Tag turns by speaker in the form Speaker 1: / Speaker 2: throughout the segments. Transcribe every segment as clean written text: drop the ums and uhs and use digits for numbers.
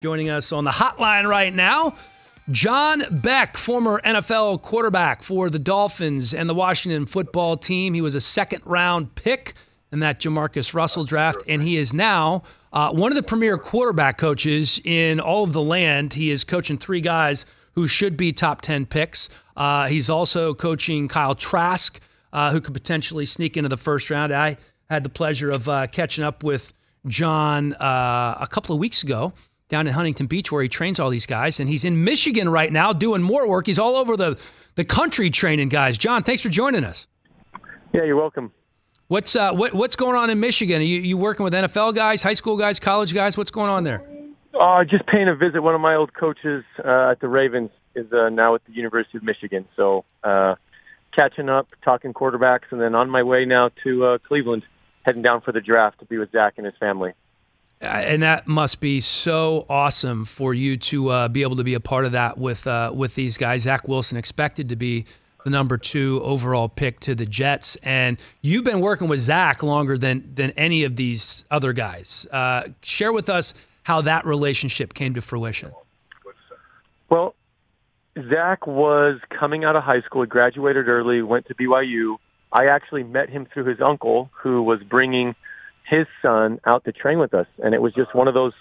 Speaker 1: Joining us on the hotline right now, John Beck, former NFL quarterback for the Dolphins and the Washington football team. He was a second-round pick in that Jamarcus Russell draft, and he is now one of the premier quarterback coaches in all of the land. He is coaching three guys who should be top 10 picks. He's also coaching Kyle Trask, who could potentially sneak into the first round. I had the pleasure of catching up with John a couple of weeks ago down in Huntington Beach, where he trains all these guys, and he's in Michigan right now doing more work. He's all over the country training guys. John, thanks for joining us.
Speaker 2: Yeah, you're welcome.
Speaker 1: What's going on in Michigan? Are you working with NFL guys, high school guys, college guys? What's going on there?
Speaker 2: Just paying a visit. One of my old coaches at the Ravens is now at the University of Michigan. So catching up, talking quarterbacks, and then on my way now to Cleveland, heading down for the draft to be with Zach and his family.
Speaker 1: And that must be so awesome for you to be able to be a part of that with these guys. Zach Wilson expected to be the number 2 overall pick to the Jets, and you've been working with Zach longer than any of these other guys. Share with us how that relationship came to fruition.
Speaker 2: Well, Zach was coming out of high school. He graduated early, went to BYU. I actually met him through his uncle, who was bringing his son out to train with us. And it was just one of those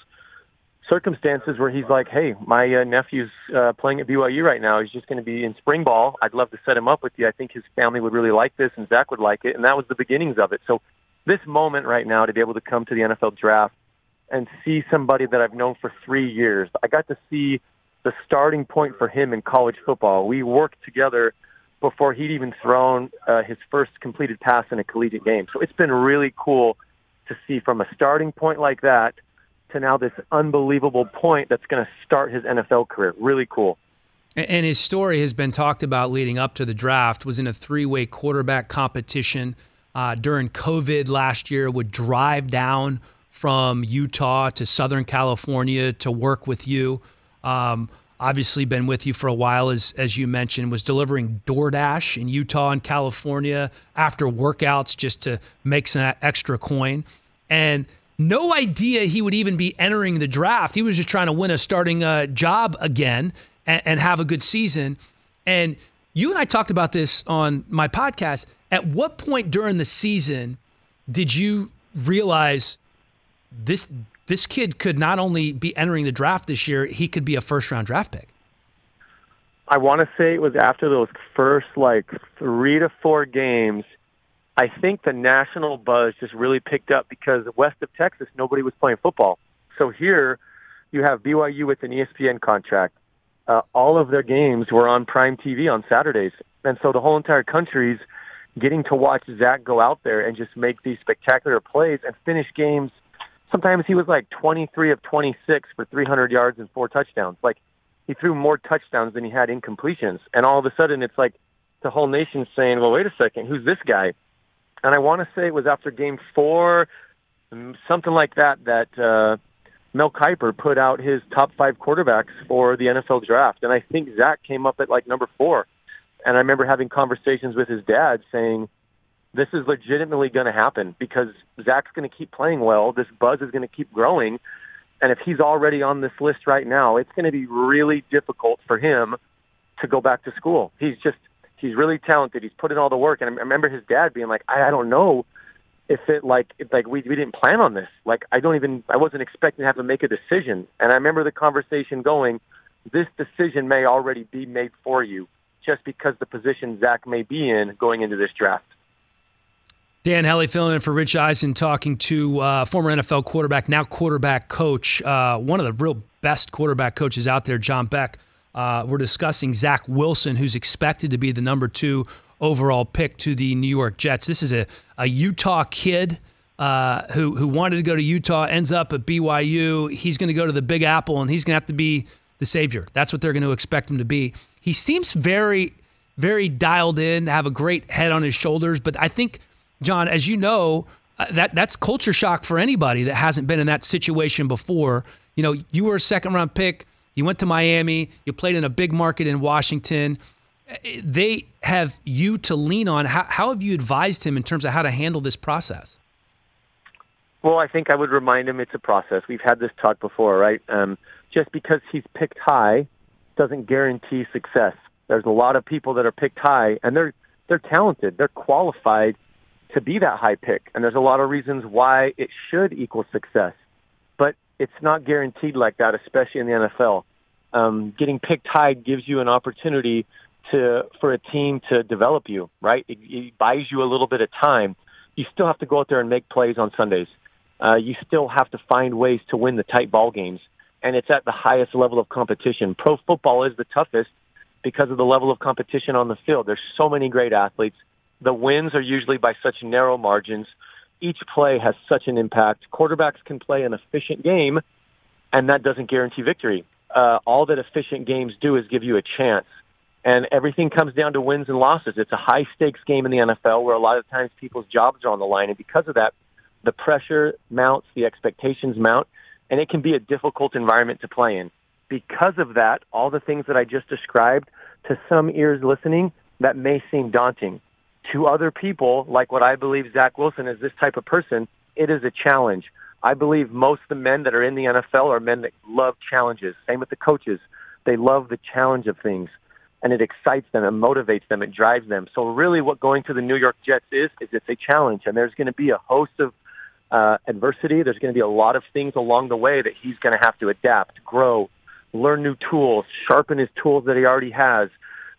Speaker 2: circumstances where he's like, hey, my nephew's playing at BYU right now. He's just going to be in spring ball. I'd love to set him up with you. I think his family would really like this, and Zach would like it. And that was the beginnings of it. So this moment right now, to be able to come to the NFL draft and see somebody that I've known for 3 years, I got to see the starting point for him in college football. We worked together before he'd even thrown his first completed pass in a collegiate game. So it's been really cool to see from a starting point like that to now this unbelievable point that's going to start his NFL career. Really cool.
Speaker 1: And his story has been talked about leading up to the draft, was in a 3-way quarterback competition during COVID last year, would drive down from Utah to Southern California to work with you. Obviously been with you for a while, as you mentioned, was delivering DoorDash in Utah and California after workouts just to make some extra coin. And no idea he would even be entering the draft. He was just trying to win a starting job again and have a good season. And you and I talked about this on my podcast. At what point during the season did you realize this kid could not only be entering the draft this year, he could be a first-round draft pick?
Speaker 2: I want to say it was after those first, 3 to 4 games. I think the national buzz just really picked up because west of Texas, nobody was playing football. So here you have BYU with an ESPN contract. All of their games were on prime TV on Saturdays. And so the whole entire country's getting to watch Zach go out there and just make these spectacular plays and finish games. Sometimes he was 23 of 26 for 300 yards and 4 touchdowns. He threw more touchdowns than he had incompletions. And all of a sudden it's the whole nation's saying, well, wait a second, who's this guy? And I want to say it was after game 4, something like that, Mel Kiper put out his top 5 quarterbacks for the NFL draft. And I think Zach came up at number 4. And I remember having conversations with his dad saying, this is legitimately going to happen because Zach's going to keep playing well. This buzz is going to keep growing. And if he's already on this list right now, it's going to be really difficult for him to go back to school. He's really talented. He's put in all the work. And I remember his dad being like, I don't know if we didn't plan on this. I wasn't expecting to have to make a decision. And I remember the conversation going, this decision may already be made for you just because the position Zach may be in going into this draft.
Speaker 1: Dan Hellie filling in for Rich Eisen, talking to former NFL quarterback, now quarterback coach, one of the real best quarterback coaches out there, John Beck. We're discussing Zach Wilson, who's expected to be the number 2 overall pick to the New York Jets. This is a Utah kid who wanted to go to Utah, ends up at BYU. He's going to go to the Big Apple, and he's going to have to be the savior. That's what they're going to expect him to be. He seems very, very dialed in, have a great head on his shoulders, but I think, John, as you know, that's culture shock for anybody that hasn't been in that situation before. You were a second-round pick. You went to Miami. You played in a big market in Washington. They have you to lean on. How have you advised him in terms of how to handle this process?
Speaker 2: Well, I think I would remind him it's a process. We've had this talk before, right? just because he's picked high doesn't guarantee success. There's a lot of people that are picked high, and they're talented. They're qualified to be that high pick, and there's a lot of reasons why it should equal success. But it's not guaranteed like that, especially in the NFL. Getting picked high gives you an opportunity for a team to develop you, right? It buys you a little bit of time. You still have to go out there and make plays on Sundays. You still have to find ways to win the tight ball games, and it's at the highest level of competition. Pro football is the toughest because of the level of competition on the field. There's so many great athletes. The wins are usually by such narrow margins. Each play has such an impact. Quarterbacks can play an efficient game, and that doesn't guarantee victory. All that efficient games do is give you a chance. And everything comes down to wins and losses. It's a high-stakes game in the NFL where a lot of times people's jobs are on the line. And because of that, the pressure mounts, the expectations mount, and it can be a difficult environment to play in. Because of that, all the things that I just described, to some ears listening, that may seem daunting. To other people, like what I believe Zach Wilson is this type of person, it is a challenge. I believe most of the men that are in the NFL are men that love challenges. Same with the coaches. They love the challenge of things, and it excites them, it motivates them, it drives them. So really what going to the New York Jets is it's a challenge, and there's going to be a host of adversity. There's going to be a lot of things along the way that he's going to have to adapt, grow, learn new tools, sharpen his tools that he already has,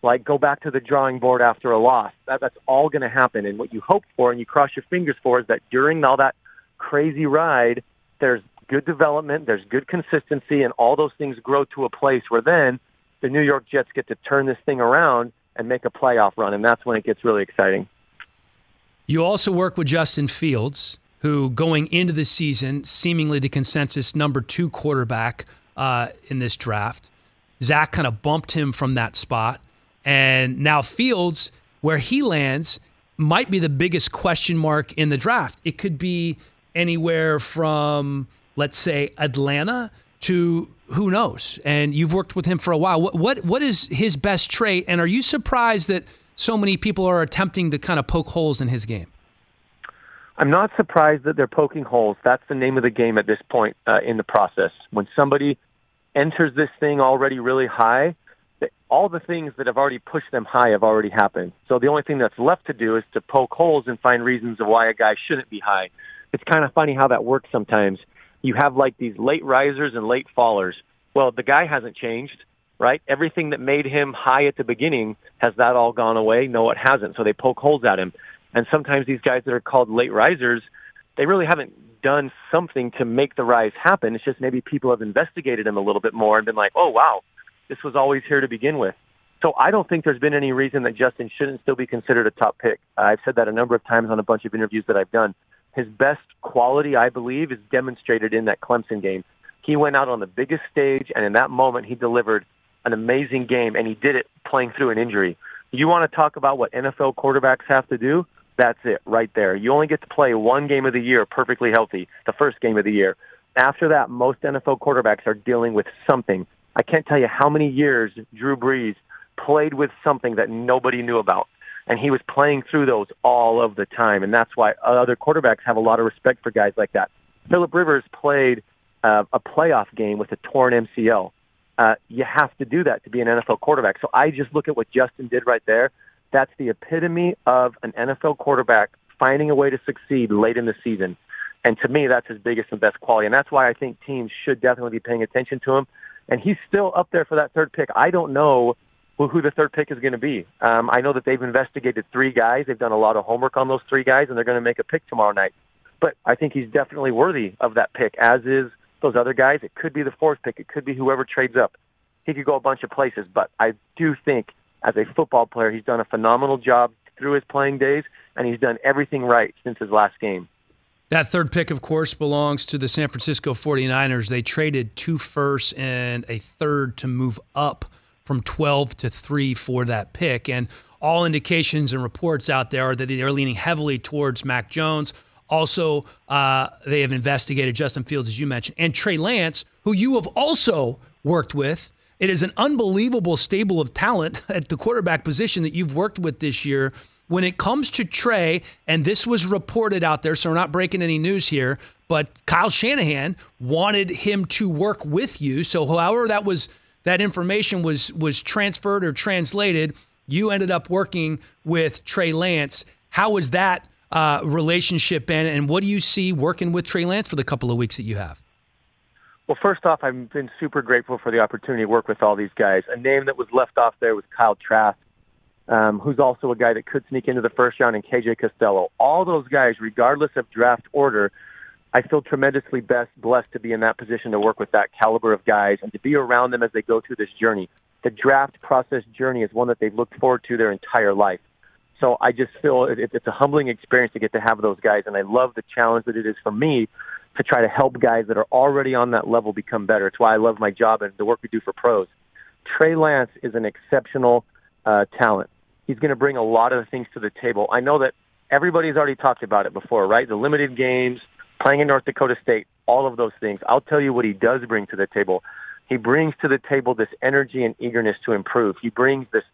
Speaker 2: like go back to the drawing board after a loss. That's all going to happen. And what you hope for and you cross your fingers for is that during all that crazy ride, there's good development, there's good consistency, and all those things grow to a place where then the New York Jets get to turn this thing around and make a playoff run, and that's when it gets really exciting.
Speaker 1: You also work with Justin Fields, who going into the season, seemingly the consensus number 2 quarterback in this draft. Zach kind of bumped him from that spot. And now Fields, where he lands, might be the biggest question mark in the draft. It could be anywhere from, let's say, Atlanta to who knows. And you've worked with him for a while. What is his best trait? And are you surprised that so many people are attempting to kind of poke holes in his game?
Speaker 2: I'm not surprised that they're poking holes. That's the name of the game at this point in the process. When somebody enters this thing already really high, all the things that have already pushed them high have already happened. So the only thing that's left to do is to poke holes and find reasons of why a guy shouldn't be high. It's kind of funny how that works sometimes. You have like these late risers and late fallers. Well, the guy hasn't changed, right? Everything that made him high at the beginning, has that all gone away? No, it hasn't. So they poke holes at him. And sometimes these guys that are called late risers, they really haven't done something to make the rise happen. It's just maybe people have investigated him a little bit more and been like, oh, wow, this was always here to begin with. So I don't think there's been any reason that Justin shouldn't still be considered a top pick. I've said that a number of times on a bunch of interviews that I've done. His best quality, I believe, is demonstrated in that Clemson game. He went out on the biggest stage, and in that moment he delivered an amazing game, and he did it playing through an injury. You want to talk about what NFL quarterbacks have to do? That's it right there. You only get to play one game of the year perfectly healthy, the first game of the year. After that, most NFL quarterbacks are dealing with something. I can't tell you how many years Drew Brees played with something that nobody knew about, and he was playing through those all of the time, and that's why other quarterbacks have a lot of respect for guys like that. Phillip Rivers played a playoff game with a torn MCL. You have to do that to be an NFL quarterback. So I just look at what Justin did right there. That's the epitome of an NFL quarterback finding a way to succeed late in the season. And to me, that's his biggest and best quality. And that's why I think teams should definitely be paying attention to him. And he's still up there for that third pick. I don't know who the third pick is going to be. I know that they've investigated 3 guys. They've done a lot of homework on those 3 guys, and they're going to make a pick tomorrow night. But I think he's definitely worthy of that pick, as is those other guys. It could be the 4th pick. It could be whoever trades up. He could go a bunch of places. But I do think, as a football player, he's done a phenomenal job through his playing days, and he's done everything right since his last game.
Speaker 1: That third pick, of course, belongs to the San Francisco 49ers. They traded 2 firsts and a third to move up from 12 to 3 for that pick. And all indications and reports out there are that they are leaning heavily towards Mac Jones. Also, they have investigated Justin Fields, as you mentioned, and Trey Lance, who you have also worked with. It is an unbelievable stable of talent at the quarterback position that you've worked with this year. when it comes to Trey, and this was reported out there, so we're not breaking any news here, but Kyle Shanahan wanted him to work with you. So however that information was transferred or translated, you ended up working with Trey Lance. How was that relationship been, and what do you see working with Trey Lance for the couple of weeks that you have?
Speaker 2: Well, first off, I've been super grateful for the opportunity to work with all these guys. A name that was left off there was Kyle Trask, who's also a guy that could sneak into the first round, and KJ Costello. All those guys, regardless of draft order, I feel tremendously blessed to be in that position to work with that caliber of guys and to be around them as they go through this journey. The draft process journey is one that they've looked forward to their entire life. So I just feel it's a humbling experience to get to have those guys, and I love the challenge that it is for me to try to help guys that are already on that level become better. It's why I love my job and the work we do for pros. Trey Lance is an exceptional talent. He's going to bring a lot of things to the table. I know that everybody's already talked about it before, right? The limited games, playing in North Dakota State, all of those things. I'll tell you what he does bring to the table. He brings to the table this energy and eagerness to improve. He brings this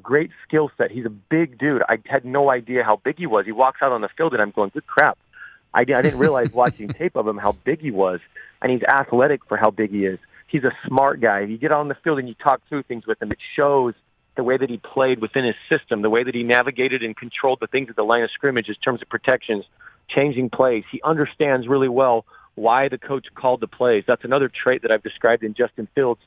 Speaker 2: great skill set. He's a big dude. I had no idea how big he was. He walks out on the field, and I'm going, good crap. I didn't realize watching tape of him how big he was, and he's athletic for how big he is. He's a smart guy. You get on the field and you talk through things with him. It shows the way that he played within his system, the way that he navigated and controlled the things at the line of scrimmage in terms of protections, changing plays. He understands really well why the coach called the plays. That's another trait that I've described in Justin Fields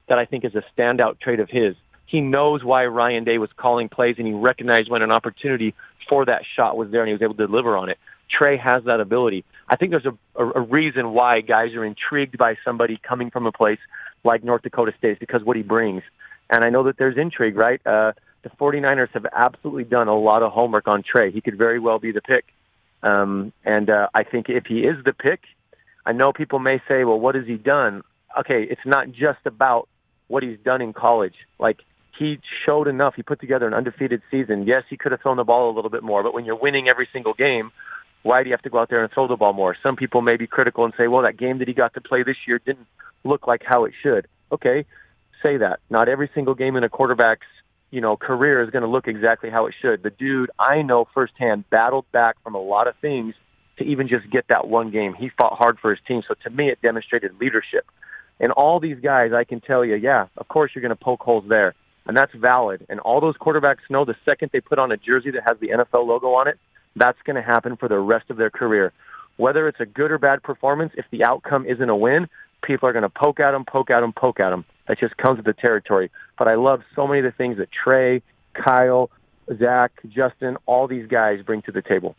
Speaker 2: that I think is a standout trait of his. He knows why Ryan Day was calling plays, and he recognized when an opportunity for that shot was there, and he was able to deliver on it. Trey has that ability. I think there's a reason why guys are intrigued by somebody coming from a place like North Dakota State, because what he brings. And I know that there's intrigue, right? The 49ers have absolutely done a lot of homework on Trey. He could very well be the pick. I think if he is the pick, I know people may say, well, what has he done? Okay, it's not just about what he's done in college. Like, he showed enough. He put together an undefeated season. Yes, he could have thrown the ball a little bit more, but when you're winning every single game, why do you have to go out there and throw the ball more? Some people may be critical and say, well, that game that he got to play this year didn't look like how it should. Okay, say that. Not every single game in a quarterback's career is going to look exactly how it should. The dude, I know firsthand, battled back from a lot of things to even just get that one game. He fought hard for his team. So to me, it demonstrated leadership. And all these guys, I can tell you, yeah, of course you're going to poke holes there. And that's valid. And all those quarterbacks know the second they put on a jersey that has the NFL logo on it, that's going to happen for the rest of their career. Whether it's a good or bad performance, if the outcome isn't a win, people are going to poke at them. That just comes with the territory. But I love so many of the things that Trey, Kyle, Zach, Justin, all these guys bring to the table.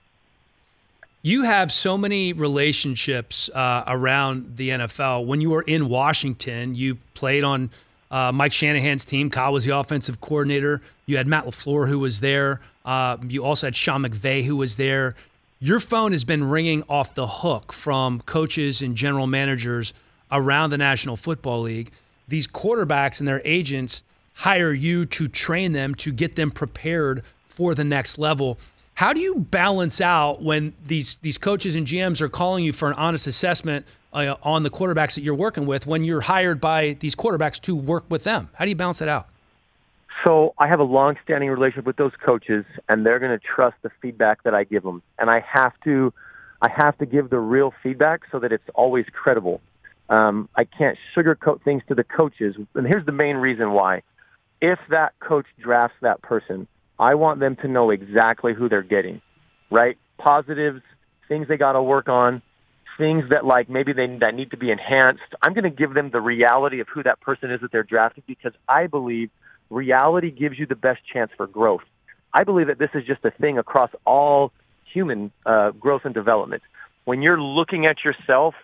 Speaker 1: You have so many relationships around the NFL. When you were in Washington, you played on Mike Shanahan's team. Kyle was the offensive coordinator. You had Matt LaFleur, who was there. You also had Sean McVay, who was there. Your phone has been ringing off the hook from coaches and general managers around the National Football League. These quarterbacks and their agents hire you to train them, to get them prepared for the next level. How do you balance out when these coaches and GMs are calling you for an honest assessment on the quarterbacks that you're working with when you're hired by these quarterbacks to work with them? How do you balance that out?
Speaker 2: So I have a long-standing relationship with those coaches, and they're going to trust the feedback that I give them. And I have to give the real feedback so that it's always credible. I can't sugarcoat things to the coaches. And here's the main reason why. If that coach drafts that person, I want them to know exactly who they're getting, right? Positives, things they got to work on, things that maybe that need to be enhanced. I'm going to give them the reality of who that person is that they're drafting, because I believe reality gives you the best chance for growth. I believe that this is just a thing across all human growth and development. When you're looking at yourself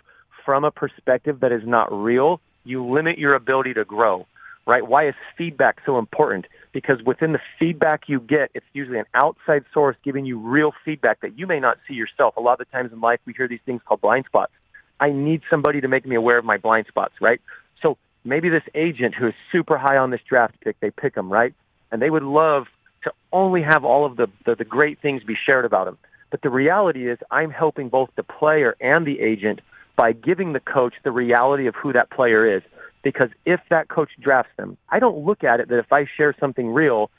Speaker 2: from a perspective that is not real, you limit your ability to grow, right? Why is feedback so important? Because within the feedback you get, it's usually an outside source giving you real feedback that you may not see yourself. A lot of the times in life, we hear these things called blind spots. I need somebody to make me aware of my blind spots, right? So maybe this agent who is super high on this draft pick, they pick him, right? And they would love to only have all of the great things be shared about him. But the reality is I'm helping both the player and the agent by giving the coach the reality of who that player is. Because if that coach drafts them, I don't look at it that if I share something real,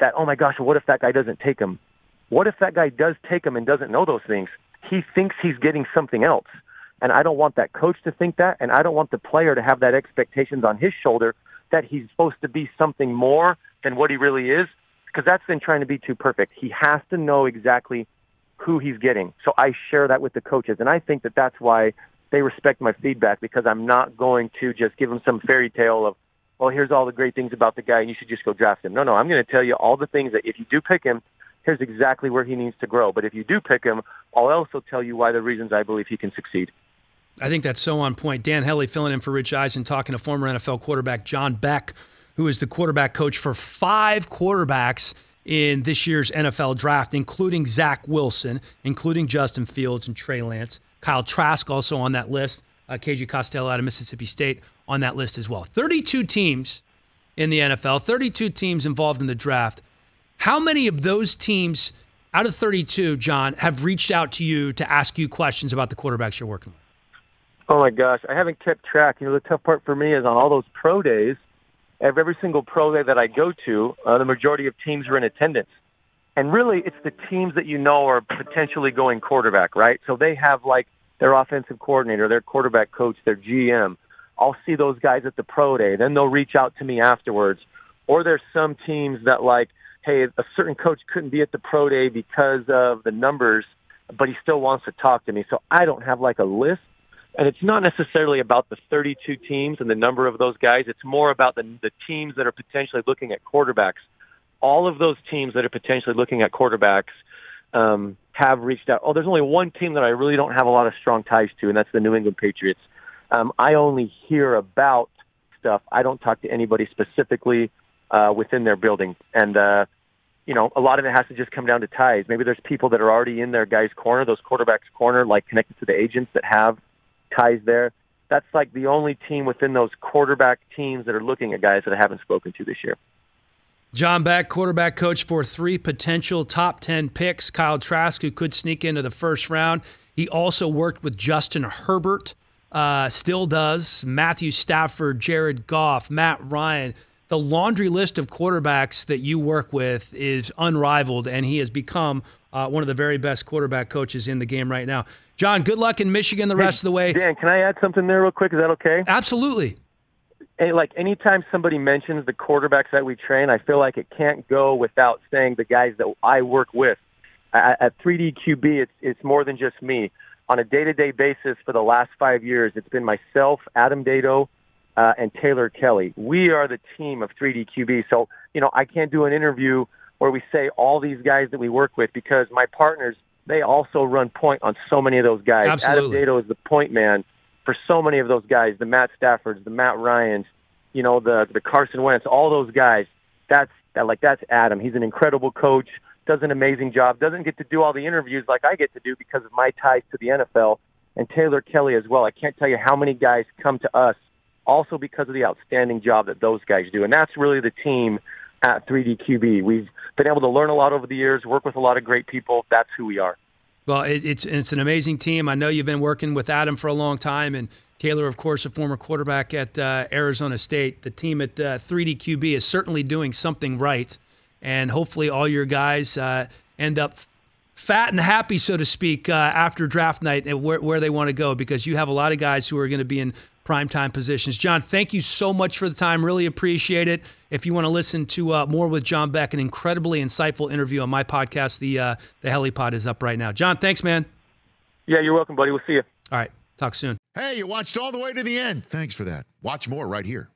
Speaker 2: that, oh my gosh, what if that guy doesn't take him? What if that guy does take him and doesn't know those things? He thinks he's getting something else. And I don't want that coach to think that, and I don't want the player to have that expectations on his shoulder that he's supposed to be something more than what he really is, because that's then trying to be too perfect. He has to know exactly who he's getting. So I share that with the coaches, and I think that that's why they respect my feedback, because I'm not going to just give them some fairy tale of, well, here's all the great things about the guy, and you should just go draft him. No, I'm going to tell you all the things that if you do pick him, here's exactly where he needs to grow. But if you do pick him, I'll also tell you why the reasons I believe he can succeed.
Speaker 1: I think that's so on point. Dan Hellie filling in for Rich Eisen, talking to former NFL quarterback John Beck, who is the quarterback coach for 5 quarterbacks in this year's NFL draft, including Zach Wilson, including Justin Fields and Trey Lance. Kyle Trask also on that list. KJ Costello out of Mississippi State on that list as well. 32 teams in the NFL, 32 teams involved in the draft. How many of those teams out of 32, John, have reached out to you to ask you questions about the quarterbacks you're working with?
Speaker 2: Oh, my gosh. I haven't kept track. The tough part for me is on all those pro days, every single pro day that I go to, the majority of teams are in attendance. And really, it's the teams that are potentially going quarterback, right? So they have, their offensive coordinator, their quarterback coach, their GM. I'll see those guys at the pro day. Then they'll reach out to me afterwards. Or there's some teams that, hey, a certain coach couldn't be at the pro day because of the numbers, but he still wants to talk to me. So I don't have, a list. And it's not necessarily about the 32 teams and the number of those guys. It's more about the teams that are potentially looking at quarterbacks. All of those teams that are potentially looking at quarterbacks have reached out. Oh, there's only one team that I really don't have a lot of strong ties to, and that's the New England Patriots. I only hear about stuff. I don't talk to anybody specifically within their building. And, a lot of it has to just come down to ties. Maybe there's people that are already in their guys' corner, those quarterbacks' corner, connected to the agents that have ties there. That's the only team within those quarterback teams that are looking at guys that I haven't spoken to this year.
Speaker 1: John Beck, quarterback coach for 3 potential top 10 picks. Kyle Trask, who could sneak into the first round. He also worked with Justin Herbert, still does. Matthew Stafford, Jared Goff, Matt Ryan. The laundry list of quarterbacks that you work with is unrivaled, and he has become one of the very best quarterback coaches in the game right now. John, good luck in Michigan the rest of the way.
Speaker 2: Dan, can I add something there real quick? Is that okay?
Speaker 1: Absolutely.
Speaker 2: Hey, anytime somebody mentions the quarterbacks that we train, I feel like it can't go without saying the guys that I work with. At 3D QB, it's more than just me. On a day-to-day basis for the last 5 years, it's been myself, Adam Dato, and Taylor Kelly. We are the team of 3D QB. So, I can't do an interview where we say all these guys that we work with, because my partners, they also run point on so many of those guys.
Speaker 1: Absolutely.
Speaker 2: Adam Dato is the point man for so many of those guys, the Matt Staffords, the Matt Ryans, the Carson Wentz, all those guys. That's Adam. He's an incredible coach, does an amazing job, doesn't get to do all the interviews like I get to do because of my ties to the NFL, and Taylor Kelly as well. I can't tell you how many guys come to us also because of the outstanding job that those guys do. And that's really the team at 3D QB. We've been able to learn a lot over the years, work with a lot of great people. That's who we are.
Speaker 1: Well, it's an amazing team. I know you've been working with Adam for a long time, and Taylor, of course, a former quarterback at Arizona State. The team at 3D QB is certainly doing something right, and hopefully all your guys end up fat and happy, so to speak, after draft night and where they want to go, because you have a lot of guys who are going to be in primetime positions. John, thank you so much for the time. Really appreciate it. If you want to listen to more with John Beck, an incredibly insightful interview on my podcast, the Hellie Pod is up right now. John, thanks, man.
Speaker 2: Yeah, you're welcome, buddy. We'll see you.
Speaker 1: All right. Talk soon.
Speaker 3: Hey, you watched all the way to the end. Thanks for that. Watch more right here.